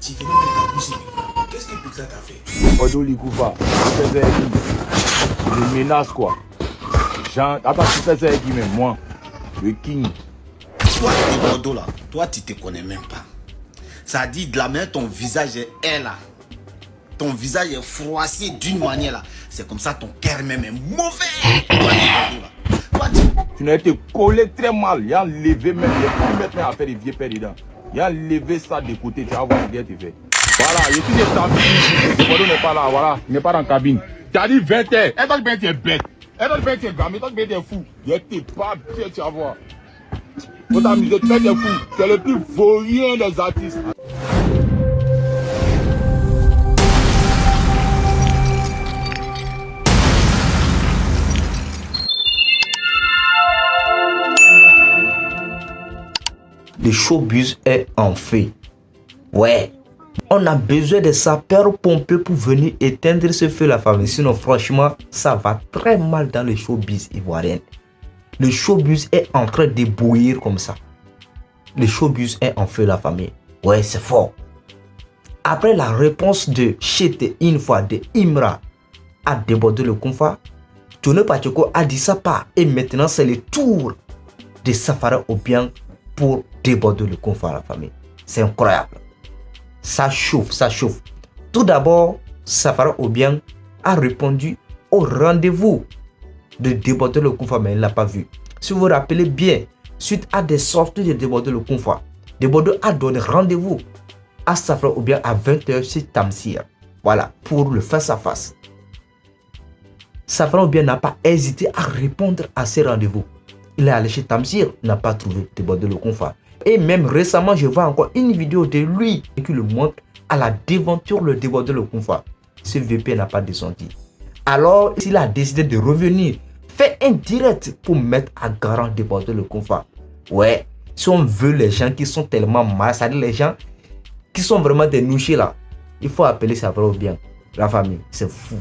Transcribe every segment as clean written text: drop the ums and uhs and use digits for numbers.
Tu venais mettre ta bouche maintenant. Qu'est-ce que Pixar t'a fait? Odo Likoufa, tu faisais des menaces quoi. Jean, attends, tu faisais qui même moi, le king. Toi, Bordeaux là, toi tu te connais même pas. Ça dit de la manière ton visage est là. Ton visage est froissé d'une manière là. C'est comme ça ton cœur même est mauvais. Toi, Bordeaux là. Toi, tu n'as été collé très mal. Il a enlevé même, il a pu mettre à faire des vieux pères dedans. Il a enlevé ça de côté, tu vas voir ce qu'il te fait. Voilà, je suis établi. Bordeaux n'est pas là, voilà, il n'est pas dans la cabine. Tu as dit 20 heures. Elle t'a dit tu es bête. Elle t'a dit tu es gamin, elle t'a dit tu es fou. Il n'était pas bien, tu vas voir. Faut t'amuser, tu es fou. Tu es le plus vaurien des artistes. Le showbiz est en feu. Ouais. On a besoin de sapeurs-pompiers pour venir éteindre ce feu, la famille. Sinon, franchement, ça va très mal dans le showbiz ivoirien. Le showbiz est en train de bouillir comme ça. Le showbiz est en feu, la famille. Ouais, c'est fort. Après la réponse de Chete une fois de Imra à déborder le Kumfa, Tony Pachoko a dit ça pas. Et maintenant, c'est le tour de Safara Obiang pour déborder le Kumfa, la famille. C'est incroyable. Ça chauffe, ça chauffe. Tout d'abord, Safara Obiang a répondu au rendez-vous de déborder le Kumfa, mais il ne l'a pas vu. Si vous vous rappelez bien, suite à des sorties de déborder le Kumfa, Déborder a donné rendez-vous à Safara Obiang à 20h chez Tamsir. Voilà, pour le face-à-face. Safara Obiang n'a pas hésité à répondre à ces rendez-vous. Il est allé chez Tamsir, n'a pas trouvé déborder le Kumfa. Et même récemment, je vois encore une vidéo de lui qui le montre à la devanture le déborder le Kumfa. Ce VP n'a pas descendu. Alors, il a décidé de revenir, faire un direct pour mettre à garant déborder le Kumfa. Ouais, si on veut les gens qui sont tellement mal, c'est-à-dire les gens qui sont vraiment des nouchés là, il faut appeler Safara Obiang. La famille, c'est fou.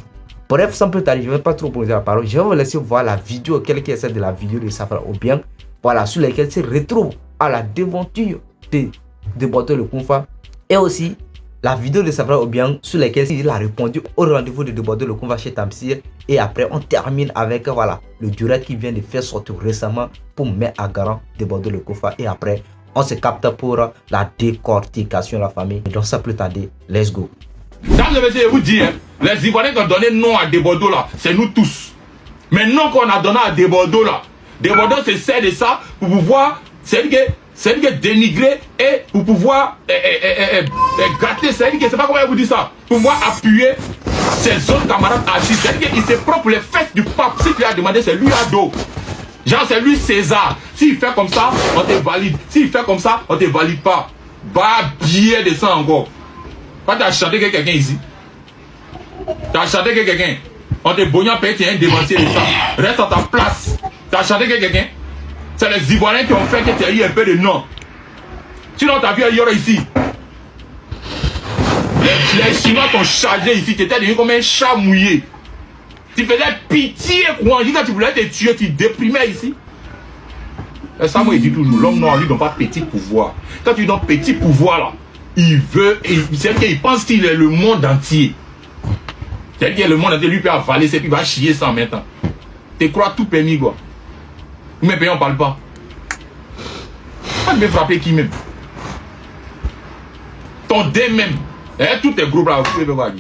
Bref, sans plus tarder, je ne vais pas trop poser la parole. Je vais vous laisser voir la vidéo, quelques extraits de la vidéo de Safara Obiang. Voilà, sur lesquels il se retrouve à la devanture de déborder le Kumfa. Et aussi, la vidéo de Safara Obiang sur laquelle il a répondu au rendez-vous de déborder le Kumfa chez Tamsir. Et après, on termine avec voilà, le direct qui vient de faire sortir récemment pour mettre à garant déborder le Kumfa. Et après, on se capte pour la décortication de la famille. Donc, sans plus tarder, let's go. Mesdames et messieurs, je vous dis, hein, les Ivoiriens qui ont donné nom à Débordeaux là, c'est nous tous. Mais non qu'on a donné à Débordeaux là. Débordeaux se sert de ça pour pouvoir, c'est-à-dire dénigrer et pour pouvoir gâter, c'est-à-dire que c'est pas comment vous dire ça, pour pouvoir appuyer ses autres camarades artistes. C'est-à-dire qu'il se prend pour les fesses du pape. Si tu as demandé, c'est lui à dos. Genre, c'est lui César. S'il fait comme ça, on te valide. S'il fait comme ça, on te valide pas. Bah, billet de ça encore. Pas t'as chanté que quelqu'un ici. T'as chanté que quelqu'un. On te bognan paye, tu es un dévancier de ça. Reste à ta place. T'as chanté que quelqu'un. C'est les Ivoiriens qui ont fait que tu as eu un peu de nom. Sinon, t'as vu ailleurs ici. Les Chinois t'ont chargé ici. Tu étais devenu comme un chat mouillé. Tu faisais pitié, quoi. Quand tu voulais te tuer, tu déprimais ici. Et ça, moi, il dit toujours, l'homme noir, lui, donne pas petit pouvoir. Quand tu donnes petit pouvoir, là, il veut, c'est-à-dire qu'il pense qu'il est le monde entier. C'est-à-dire que le monde entier, lui, peut avaler, c'est puis il va chier ça en même temps. Tu crois tout permis, quoi. Mais ben, on parle pas. Pas de me frapper qui même. Ton dé même. Tout est gros bras, vous pouvez voir.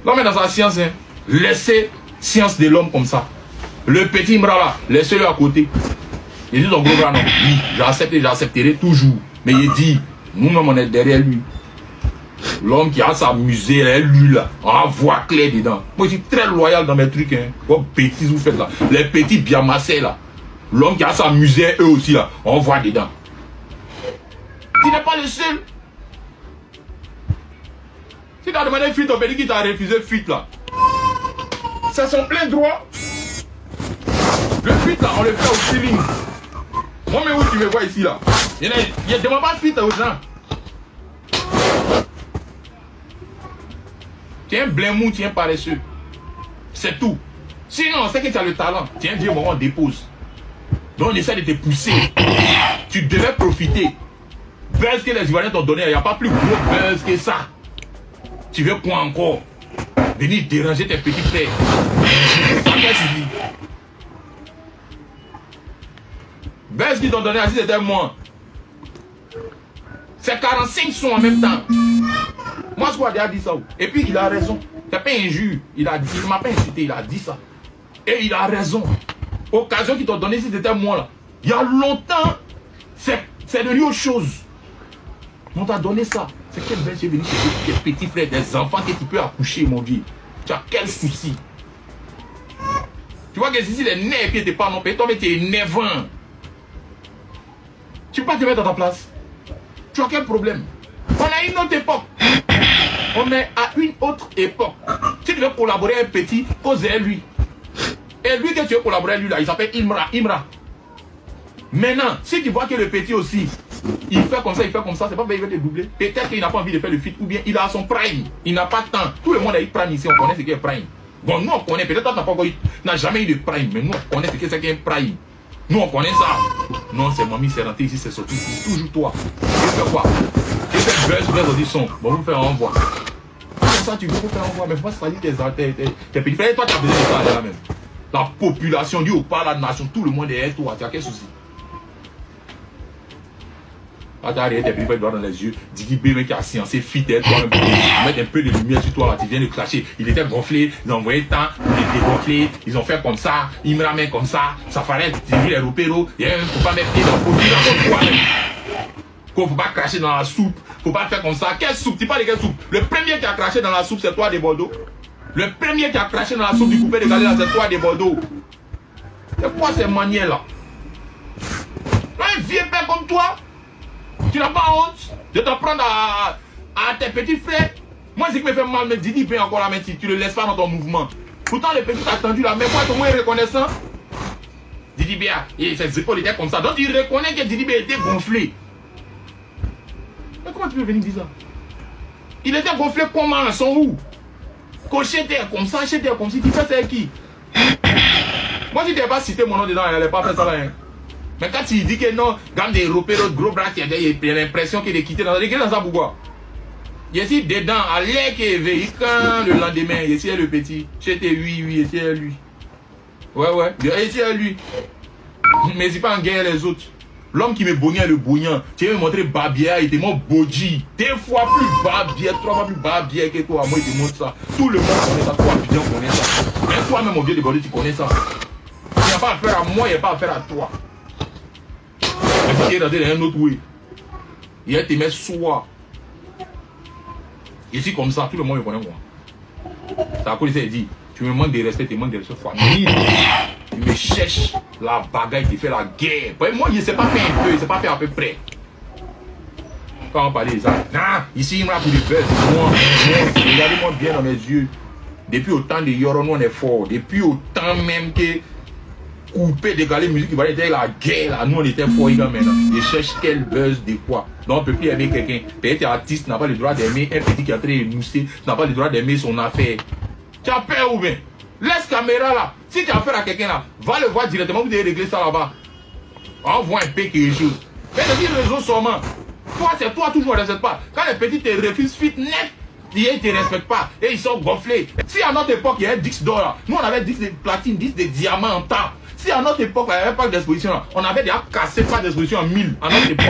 L'homme est dans sa science, hein. Laissez science de l'homme comme ça. Le petit bras là, laissez-le à côté. Il dit son gros bras non. Oui, j'accepterai toujours. Mais il dit, nous-mêmes on est derrière lui. L'homme qui a sa musée, lui là, on a voix claire dedans. Moi je suis très loyal dans mes trucs, hein. Quoi bêtises vous faites là. Les petits bien massés là. L'homme qui a sa musée, eux aussi là, on voit dedans. Tu n'es pas le seul. Si tu as demandé fuite au petit qui t'a refusé fuite là, c'est son plein droit. Le fuite là, on le fait au feeling. Moi, mais où tu me vois ici là? Il ne demande pas de fuite aux gens. Tu es un blémou, tu es un paresseux. C'est tout. Sinon, on sait que tu as le talent. Tu es un vieux moment, on dépose. Donc, on essaie de te pousser. Tu devais profiter. buzz que les Ivoiriens t'ont donné, il n'y a pas plus gros buzz que ça. Tu veux quoi encore? Venir déranger tes petits frères. Qu'est-ce que tu dis? Buzz qu'ils t'ont donné, si c'était moi. C'est 45 sons en même temps. Moi, je crois qu'il a dit ça. Et puis, il a raison. C'est pas injure. Il ne m'a pas incité, il a dit ça. Et il a raison. Occasion qu'ils t'ont donné, si c'était moi là. Il y a longtemps, c'est devenu autre chose. On t'a donné ça. C'est quel bel venu chez tes petits frères, des enfants que tu peux accoucher, mon Dieu. Tu as quel souci? Tu vois que si les nerfs qui n'étaient pas non payés, toi, mais tu es énervant. Tu peux pas te mettre à ta place. Tu as quel problème? On a une autre époque. On est à une autre époque. Si tu veux collaborer avec un petit, cause-en lui. Et lui que tu veux collaborer avec lui là, il s'appelle Imra. Maintenant, si tu vois que le petit aussi, il fait comme ça, c'est pas parce qu'il veut te doubler. Peut-être qu'il n'a pas envie de faire le feat, ou bien il a son prime. Il n'a pas de temps. Tout le monde a eu prime ici, on connaît ce qu'est prime. Bon, nous on connaît, peut-être que tu n'as jamais eu de prime, mais nous on connaît ce qu'est prime. Nous on connaît ça. Non, c'est mamie, c'est rentré ici, c'est sorti. Toujours toi. Tu fais quoi? Tu fais buzz sur les auditions. Bon, vous faites un envoi. Comme ça, tu veux faire un envoi, mais faut pas salir tes petits frères. Toi, tu as besoin de ça là même. La population, Dieu parle la nation, tout le monde est derrière toi. Tu as quel souci? Là, tu as derrière tes petits frères dans les yeux. Didi B, mec, qui a sciencé, fidèle, toi-même. Mettre un peu de lumière sur toi là, tu viens de clasher. Il était gonflé, ils ont envoyé le temps, il était gonflé, ils ont fait comme ça, ils me ramènent comme ça, ça fallait, tu dis les repéros, il faut pas mettre pied dans le pot, tu racontes quoi même? Faut pas cracher dans la soupe, faut pas faire comme ça. Quelle soupe? Tu parles de quelle soupe? Le premier qui a craché dans la soupe, c'est toi des Bordeaux. Le premier qui a craché dans la soupe du coupé de Galé, c'est toi des Bordeaux. C'est quoi ces manières là? Un vieux père comme toi, tu n'as pas honte de t'en prendre à tes petits frères? Moi, ce qui me fait mal, mais Didi paye encore la main si tu ne le laisses pas dans ton mouvement. Pourtant, les petits t'ont tendu la main, moi, tout le monde est reconnaissant. Didi Béa, ses épaules étaient comme ça. Donc, il reconnaît que Didi Béa était gonflé. Mais comment tu peux venir dire ça? Il était gonflé comment? Son où? Cocher était comme ça, acheter comme si tu fais ça avec qui? Moi, si tu n'avais pas cité mon nom dedans, elle n'allait pas faire ça là. Hein. Mais quand tu dis que non, gamme des repères, gros bras, il y a l'impression qu'il est quitté dans ça pourquoi? Il est ici dedans, à l'air qui est éveillé, quand le lendemain, il est le petit. J'étais oui, c'est lui. Ouais, c'est lui. Mais c'est pas en guerre les autres. L'homme qui me bognait le bognant, tu veux me montrer Babia, il te montre Bodji. 2 fois plus Babia, 3 fois plus Babia que toi. Moi, il te montre ça. Tout le monde connaît ça. Toi, Abidjan connaît ça. Même toi, même au vieux de Bordeaux, tu connais ça. Il n'y a pas à faire à moi, il n'y a pas à faire à toi. Mais si tu es dans un autre way, il te met soi. Ici, comme ça, tout le monde me connaît moi. Ça a commencé à dire, tu me manques de respect, tu me manques de respect famille. Tu me cherches la bagaille qui fait la guerre. Moi, il ne s'est pas fait un peu, il ne s'est pas fait à peu près. Quand on parlait de ça, non, ici, il m'a pour des buzz. Moi, regardez-moi bien dans mes yeux. Depuis autant de Yoro, nous on est fort. Depuis autant même que couper, dégaler musique qui va être la guerre, là, nous on était forts maintenant. Je cherche quel buzz de quoi. Donc on ne peut plus aimer quelqu'un. Peut-être artiste n'a pas le droit d'aimer un petit qui a très émoussé, n'a pas le droit d'aimer son affaire. Tu as peur ou bien? Laisse caméra là. Si tu as affaire à quelqu'un là, va le voir directement, vous devez régler ça là-bas. On voit un peu quelque chose. Mais les réseaux seulement. Toi, c'est toi toujours, ne respecte pas. Quand les petits te refusent fit net, ils ne te respectent pas. Et ils sont gonflés. Si à notre époque, il y a un disque d'or là, nous on avait 10 de platine, 10 de diamants en temps. Si à notre époque, il n'y avait pas d'exposition là, on avait déjà cassé pas d'exposition en 1000 à notre époque.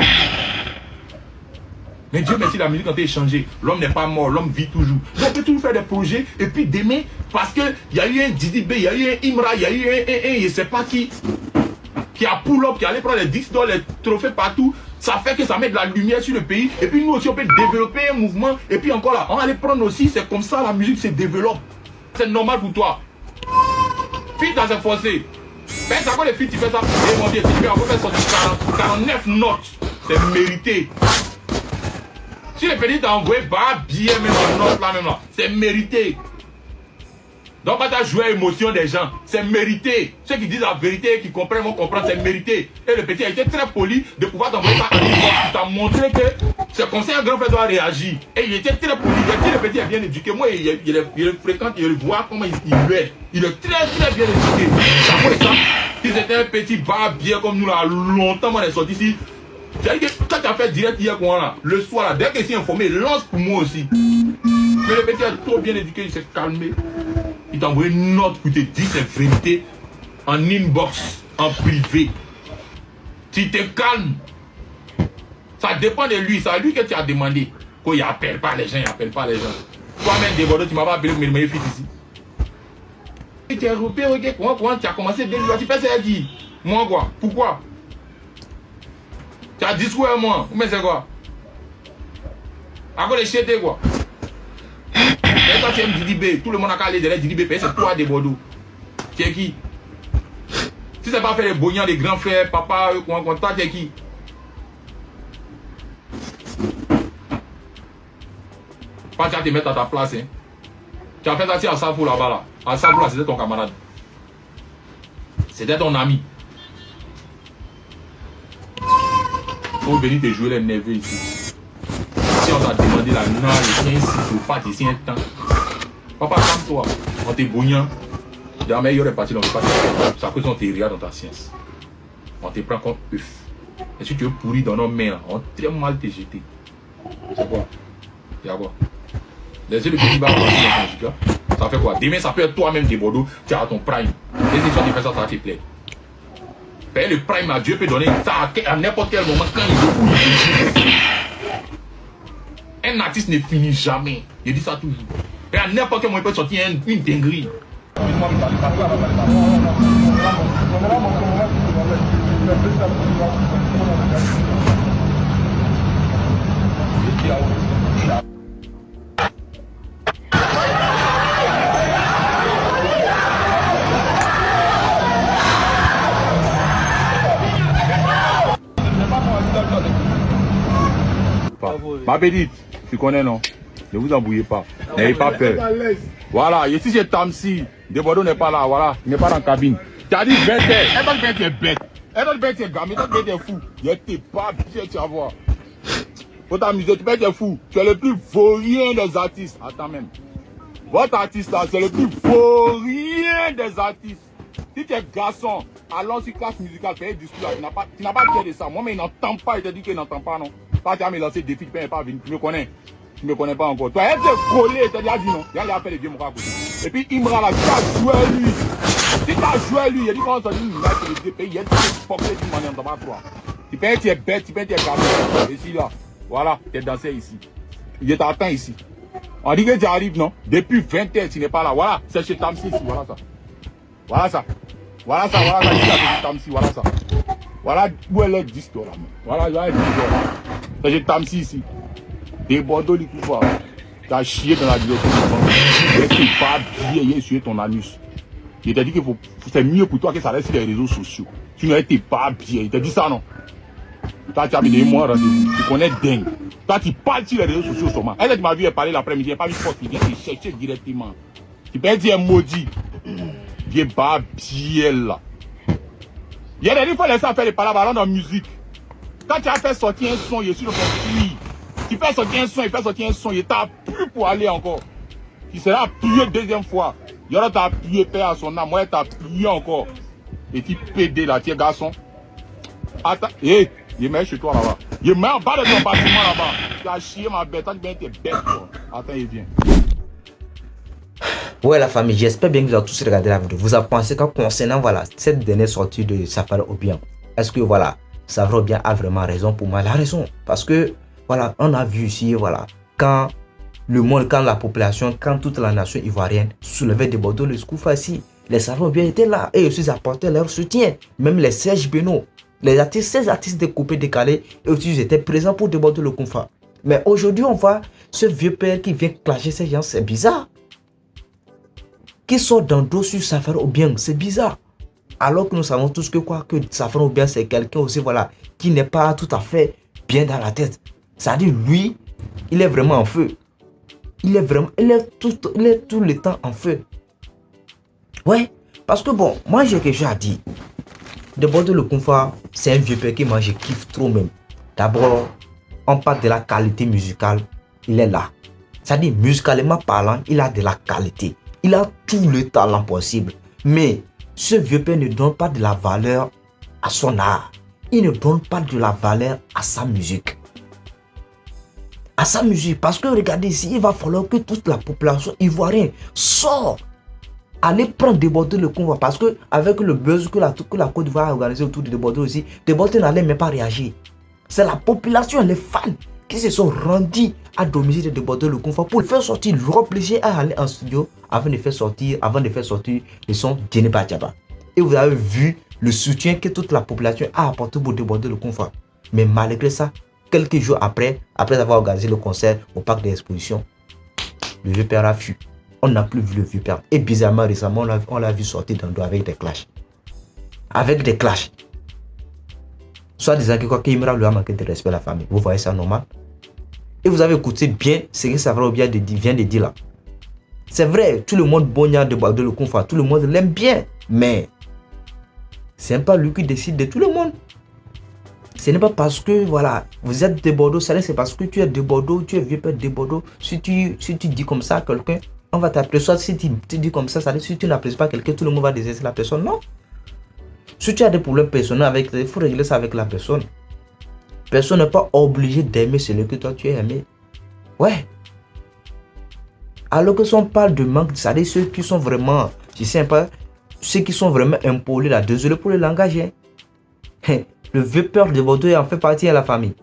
Mais Dieu merci, la musique a été changée. L'homme n'est pas mort, l'homme vit toujours. Donc on peut toujours faire des projets et puis demain, parce qu'il y a eu un Didi B, il y a eu un Imra, il y a eu un je ne sais pas qui a pull-up, qui allait prendre les disques d'or, les trophées partout. Ça fait que ça met de la lumière sur le pays. Et puis nous aussi, on peut développer un mouvement. Et puis encore là, on va aller prendre aussi, c'est comme ça la musique se développe. C'est normal pour toi. Fille dans un fossé. Ben, c'est quoi les filles, tu fais ça? Et mon Dieu, si tu fais, on peut faire sortir 49 notes. C'est mérité. Si les petits t'ont envoyé, bah bien même en note là même là. C'est mérité. Donc quand tu as joué à l'émotion des gens, c'est mérité. Ceux qui disent la vérité, qui comprennent, vont comprendre, c'est mérité. Et le petit a été très poli de pouvoir t'envoyer ça en inbox. Il t'a montré que c'est comme ça un grand frère doit réagir. Et il était très poli. Et si le petit est bien éduqué, moi il est fréquent, il voit comment il est. Il est très bien éduqué. Ça pour ça, si c'était un petit barbier comme nous là, longtemps on est sorti ici, C'est-à-dire que quand tu as fait direct hier, là, le soir, là, dès qu'il s'est informé, lance pour moi aussi. Mais le petit est trop bien éduqué, il s'est calmé. Il t'a envoyé une note pour te dire ses vérités en inbox, en privé. Tu te calmes. Ça dépend de lui, c'est à lui que tu as demandé. Qu'il n'appelle pas les gens, il n'appelle pas les gens. Toi-même, Débordeux, tu m'as pas appelé pour me faire ici. Et tu es repéré, ok, comment tu as commencé dès le tu fais ça, dit. Moi quoi? Pourquoi? Tu as dit quoi moi? Mais c'est quoi? À quoi les chétés quoi? Et quand tu aimes Didi B, tout le monde a qu'à aller derrière Didi B, c'est toi Débordeux. Tu es qui? Si c'est pas faire les bognans, les grands frères, papa, toi tu es qui? Pas tu vas te mettre à ta place. Hein. Tu as fait ça à Safou là-bas. Là. À Safou là, c'était ton camarade. C'était ton ami. Faut venir te jouer les nerveux ici. Si on t'a demandé la non, il y a ici, pas ici un temps. Papa, calme-toi. On t'est bouillant. Jamais il y aurait parti dans le parti. C'est à cause qu'on te regarde dans ta science. On te prend comme œuf. Et si tu veux pourrir dans nos mains, on très mal te jeter. C'est quoi? C'est quoi? Laissez le petit bar dans ton gars. Ça fait quoi? Demain, ça peut être toi-même des Bordeaux. Tu as ton prime. Les études de faire ça, ça va te plaire. Payer le prime à Dieu peut donner ça à n'importe quel moment quand il veut. Un artiste ne finit jamais. Je dis ça toujours. Et à n'importe quel moment, il peut sortir une dinguerie. Ma petite, tu connais non? Ne vous embrouillez pas. N'ayez pas peur. Voilà, ici c'est Tamsi. Débordeux n'est pas là, voilà. Il n'est pas dans la cabine. Tu as dit bête. Elle doit être bête. Elle doit être gamin, elle doit être fou. Je t'ai pas bien, tu vas voir. Faut t'amuser, tu peux être fou. Tu es le plus vaurien des artistes. Attends même. Votre artiste là, c'est le plus vaurien des artistes. Si tu es garçon, allons sur classe musicale, fais un discours là, tu n'as pas dit de ça. Moi, mais il n'entend pas, il te dit qu'il n'entend pas, non. Quand tu as me lancé des défis, tu ne peux pas venir. Tu me connais. Tu ne me connais pas encore. Toi, elle te collé, il t'a dit non. Il a fait les vieux mots à côté. Et puis, Imra là, tu as joué lui. Si tu as joué lui, il a dit qu'on s'en dit, il a été pays, il a été porté d'une manière, on ne va pas croire. Tu peux être bête, tu peux être gamin. Ici là, voilà, tu es dansé ici. Il t'attend ici. On dit que tu arrives, non? Depuis 20 ans, tu n'es pas là. Voilà, c'est chez Tamsi ici, voilà ça. Voilà ça. Voilà ça, voilà ça, Tamsi, voilà ça. Voilà où elle est d'histoire là. Voilà, il y a une histoire. C'est chez Tamsi ici. Des Bordeaux, du coup, tu as chié dans la direction. Tu n'es pas bien, il a essuyé ton anus. Il t'a dit que c'est mieux pour toi que ça reste sur les réseaux sociaux. Tu n'étais pas bien. Il t'a dit ça, non? Toi, tu as mis moi rendez-vous. Tu connais dingue. Toi, tu parles sur les réseaux sociaux seulement. Elle, tu m'as vu parler l'après-midi. Il n'y a pas mis force. Il vient te chercher directement. Tu peux dire maudit. Viens pas bien là. Il y a des fois, il faut laisser faire les palabres dans la musique. Quand tu as fait sortir un son, il est sur le construit. Tu fais sortir un son, il fait sortir un son. Il t'a plus pour aller encore. Il sera appuyé deuxième fois. Il y aura t'a appuyé, père à son âme. Moi, il t'a appuyé encore. Et tu pédé là, tu es garçon. Attends, hé, il met chez toi là-bas. Il met en bas de ton bâtiment là-bas. Tu as chié ma bête, tu es bête. Attends, il vient. Ouais la famille, j'espère bien que vous avez tous regardé la vidéo. Vous avez pensé qu'en concernant voilà, cette dernière sortie de Safari Obiang, est-ce que voilà, Safari Obiang a vraiment raison? Pour moi, elle a raison. Parce que voilà, on a vu ici, voilà, quand le monde, quand la population, quand toute la nation ivoirienne soulevait des Bordeaux, le Skoufa ici, les Safari Obiang étaient là et aussi apportaient leur soutien. Même les Serge Beno, les artistes, ces artistes découpés, décalés, et aussi ils étaient présents pour déborder le Koufa. Mais aujourd'hui, on voit ce vieux père qui vient clasher ces gens, c'est bizarre. Qui sort d'un dos sur Safari Obiang, c'est bizarre. Alors que nous savons tous que quoi, que Safari Obiang c'est quelqu'un aussi voilà, qui n'est pas tout à fait bien dans la tête. C'est-à-dire lui, il est vraiment en feu. Il est tout le temps en feu. Ouais, parce que bon, moi j'ai quelque chose à dire. Déborder le Koufa, c'est un vieux père qui mange, je kiffe trop même. D'abord, on parle de la qualité musicale, il est là. C'est-à-dire musicalement parlant, il a de la qualité. Il a tout le talent possible. Mais ce vieux père ne donne pas de la valeur à son art. il ne donne pas de la valeur à sa musique. À sa musique. Parce que regardez ici, il va falloir que toute la population ivoirienne sorte. Allez prendre Desbordeaux le convoi. Parce que avec le buzz que la Côte d'Ivoire a organisé autour de Desbordeaux aussi, Desbordeaux n'allait même pas réagir. C'est la population, les fans qui se sont rendus à domicile de Desbordeaux le convoi pour le faire sortir, l'obliger à aller en studio avant de faire sortir le son Djeneba Djaba. Et vous avez vu le soutien que toute la population a apporté pour Desbordeaux le convoi. Mais malgré ça, quelques jours après avoir organisé le concert au parc des expositions, le vieux père a fui. On n'a plus vu le vieux père. Et bizarrement, récemment, on l'a vu sortir dans le dos avec des clashs. Avec des clashs. Soit disant que quoi qu'Imra lui a manqué de respect à la famille. Vous voyez ça normal? Et vous avez écouté bien ce que Savara Obiang vient de dire là. C'est vrai, tout le monde bonheur de Desbordeaux le convoi, tout le monde l'aime bien. Mais c'est pas lui qui décide de tout le monde. Ce n'est pas parce que voilà, vous êtes de Bordeaux, c'est parce que tu es de Bordeaux, tu es vieux père de Bordeaux. Si tu dis comme ça à quelqu'un, on va t'appeler. Soit si tu dis comme ça, c'est-à-dire si tu n'apprécies pas quelqu'un, tout le monde va détester la personne. Non. Si tu as des problèmes personnels il faut régler ça avec la personne. Personne n'est pas obligé d'aimer celui que toi tu as aimé. Ouais. Alors que si on parle de manque, c'est-à-dire ceux qui sont vraiment, je sais pas, ceux qui sont vraiment impolis là, désolé pour le langage. Le vieux père de Bordeaux en fait partie à la famille.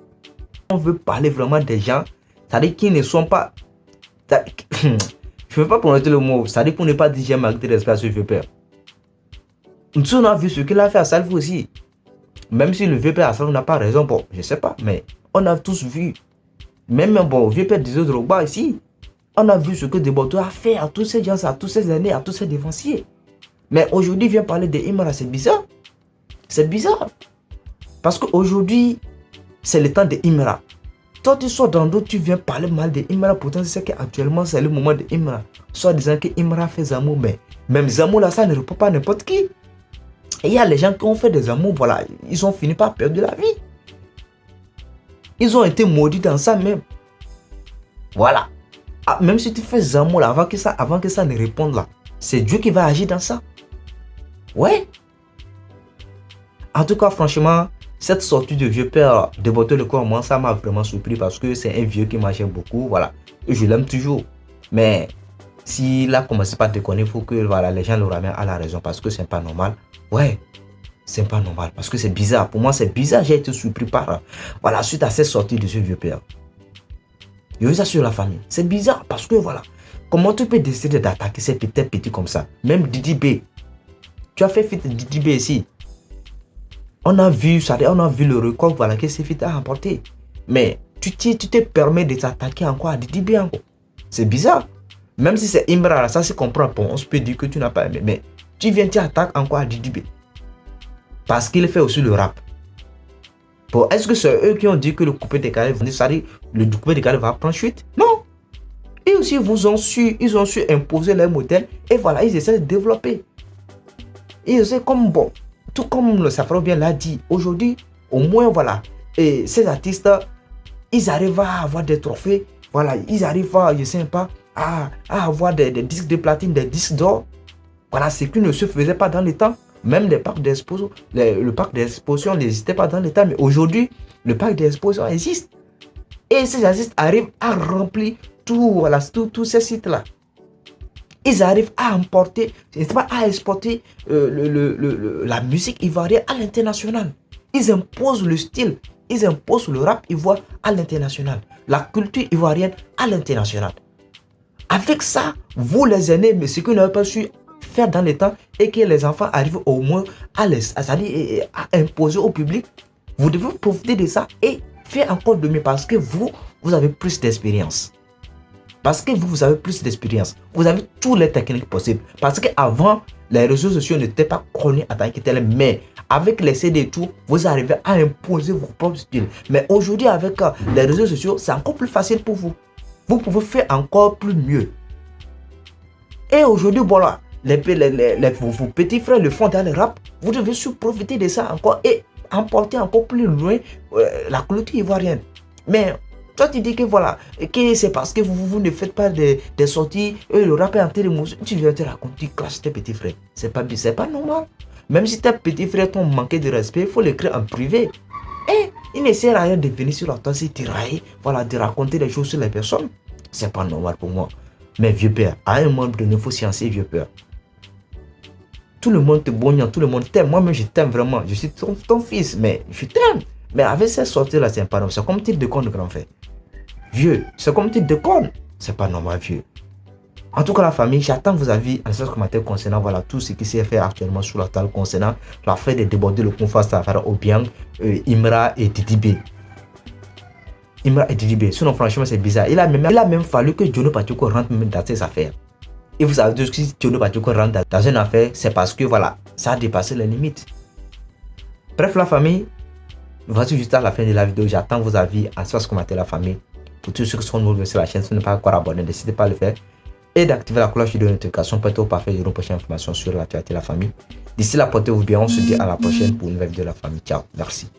On veut parler vraiment des gens, c'est-à-dire qui ne sont pas. Je ne veux pas prononcer le mot, c'est-à-dire pour ne pas dire j'ai manqué de respect à ce vieux père. Nous on a vu ce qu'il a fait à Salvo aussi. Même si le vieux père à Salvo n'a pas raison, bon, je ne sais pas, mais on a tous vu. Même bon, le vieux père des autres Drogba ici, on a vu ce que Desbordeaux a fait à tous ces gens, à tous ces années, à tous ces dévanciers. Mais aujourd'hui, il vient parler de Imra, c'est bizarre. C'est bizarre. Parce qu'aujourd'hui, c'est le temps de Imra. Toi, tu sors dans d'autres, tu viens parler mal de Imra. Pourtant, c'est qu'actuellement, c'est le moment de Imra. Soit disant que Imra fait Zamou, mais même Zamou, là, ça ne répond pas à n'importe qui. Et il y a les gens qui ont fait des Zamou, voilà, ils ont fini par perdre la vie. Ils ont été maudits dans ça même. Voilà. Ah, même si tu fais Zamou, là, avant que ça ne réponde là, c'est Dieu qui va agir dans ça. Ouais. En tout cas, franchement, cette sortie de vieux père de Bordeaux le corps, moi, ça m'a vraiment surpris parce que c'est un vieux qui m'achète beaucoup, voilà. Et je l'aime toujours. Mais s'il a commencé par déconner, il faut que voilà, les gens le ramènent à la raison parce que c'est pas normal. Ouais, c'est pas normal parce que c'est bizarre. Pour moi, c'est bizarre. J'ai été surpris par, voilà, suite à cette sortie de ce vieux père. Je veux ça sur la famille. C'est bizarre parce que voilà, comment tu peux décider d'attaquer ces petits comme ça? Même Didi B. Tu as fait fit Didi B ici. On a vu le record voilà, que ces fit a remporté. Mais tu te permets de t'attaquer encore à Didi B encore. C'est bizarre. Même si c'est Imra, ça se comprend. Bon, on se peut dire que tu n'as pas aimé. Mais tu viens, tu attaques encore à Didi B. Parce qu'il fait aussi le rap. Bon, est-ce que c'est eux qui ont dit que le coupé décalé, le coupé décalé va prendre chute? Non. Et aussi, ils ont su imposer leur modèle. Et voilà, ils essaient de développer. Et c'est comme bon. Tout comme le Savara Obiang l'a dit, aujourd'hui, au moins, voilà, et ces artistes, ils arrivent à avoir des trophées, voilà, ils arrivent à, je sais pas, à avoir des disques de platine, des disques d'or. Voilà, ce qui ne se faisait pas dans les temps. Même les parcs d'exposition, le parc d'exposition n'existait pas dans les temps, mais aujourd'hui, le parc d'exposition existe. Et ces artistes arrivent à remplir tous ces sites-là. Ils arrivent à importer, c'est pas à exporter la musique ivoirienne à l'international. Ils imposent le style, ils imposent le rap ivoirien à l'international, la culture ivoirienne à l'international. Avec ça, vous les aînés, mais ce que vous n'avez pas su faire dans les temps et que les enfants arrivent au moins à imposer au public, vous devez profiter de ça et faire encore de mieux parce que vous avez plus d'expérience. Parce que vous avez plus d'expérience. Vous avez toutes les techniques possibles. Parce qu'avant, les réseaux sociaux n'étaient pas connus en tant que tels. Mais avec les CD et tout, vous arrivez à imposer vos propres styles. Mais aujourd'hui, avec les réseaux sociaux, c'est encore plus facile pour vous. Vous pouvez faire encore plus mieux. Et aujourd'hui, voilà, vos petits frères le font dans le rap. Vous devez profiter de ça encore et emporter encore plus loin la culture ivoirienne. Mais toi, tu dis que voilà, que c'est parce que vous ne faites pas des sorties, le rap est en train de mourir. Tu viens te raconter, tu clashes tes petits frères. C'est pas normal. Même si tes petits frères t'ont manqué de respect, il faut l'écrire en privé. Et il ne sert à rien de venir sur la toile, de tirailler, voilà, de raconter des choses sur les personnes. C'est pas normal pour moi. Mais vieux père, à un moment donné, il faut sciencer, vieux père. Tout le monde te bonne, tout le monde t'aime. Moi-même, je t'aime vraiment. Je suis ton fils, mais je t'aime. Mais avec cette sortie-là, c'est pas normal. C'est comme type de con de grand frère. Vieux, c'est comme type de con. C'est pas normal, vieux. En tout cas, la famille, j'attends vos avis en ce commentaire concernant voilà, tout ce qui s'est fait actuellement sur la table concernant l'affaire de déborder le conflit à faire Obiang, Imra et Didibé. Imra et Didibé. Sinon, franchement, c'est bizarre. Il a même fallu que Diono Patouko rentre même dans ses affaires. Et vous savez, si Diono Patouko rentre dans une affaire, c'est parce que voilà, ça a dépassé les limites. Bref, la famille, voici juste à la fin de la vidéo. J'attends vos avis en ce commentaire, la famille. Pour tous ceux qui sont nouveaux sur la chaîne, si vous n'êtes pas encore abonné, n'hésitez pas à le faire. Et d'activer la cloche de notification pour être parfait de nos prochaines informations sur l'actualité de la famille. D'ici là, portez-vous bien. On se dit à la prochaine pour une nouvelle vidéo de la famille. Ciao. Merci.